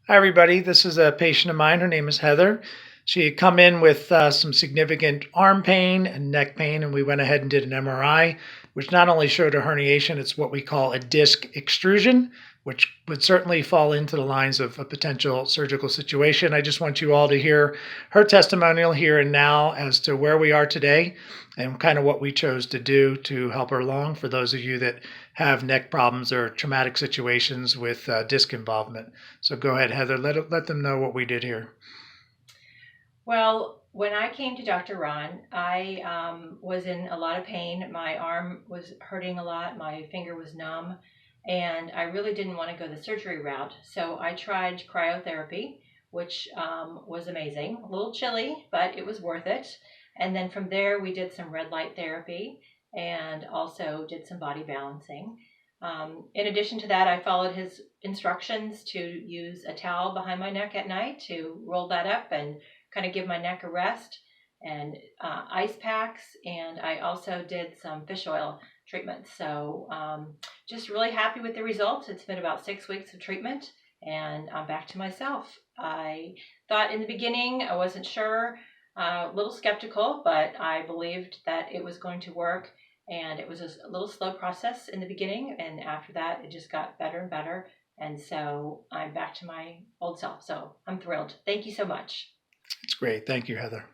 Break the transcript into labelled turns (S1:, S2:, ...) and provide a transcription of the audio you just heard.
S1: Hi, everybody. This is a patient of mine. Her name is Heather. She had come in with some significant arm pain and neck pain, and we went ahead and did an MRI, which not only showed a herniation, it's what we call a disc extrusion, which would certainly fall into the lines of a potential surgical situation. I just want you all to hear her testimonial here and now as to where we are today and kind of what we chose to do to help her along for those of you that have neck problems or traumatic situations with disc involvement. So go ahead, Heather, let them know what we did here.
S2: Well, when I came to Dr. Ron, I was in a lot of pain. My arm was hurting a lot. My finger was numb. And I really didn't want to go the surgery route. So I tried cryotherapy, which was amazing. A little chilly, but it was worth it. And then from there, we did some red light therapy and also did some body balancing. In addition to that, I followed his instructions to use a towel behind my neck at night to roll that up and kind of give my neck a rest, and ice packs. And I also did some fish oil treatments. So just really happy with the results. It's been about 6 weeks of treatment and I'm back to myself. I thought in the beginning, I wasn't sure, a little skeptical, but I believed that it was going to work. And it was a little slow process in the beginning. And after that, it just got better and better. And so I'm back to my old self. So I'm thrilled. Thank you so much.
S1: It's great. Thank you, Heather.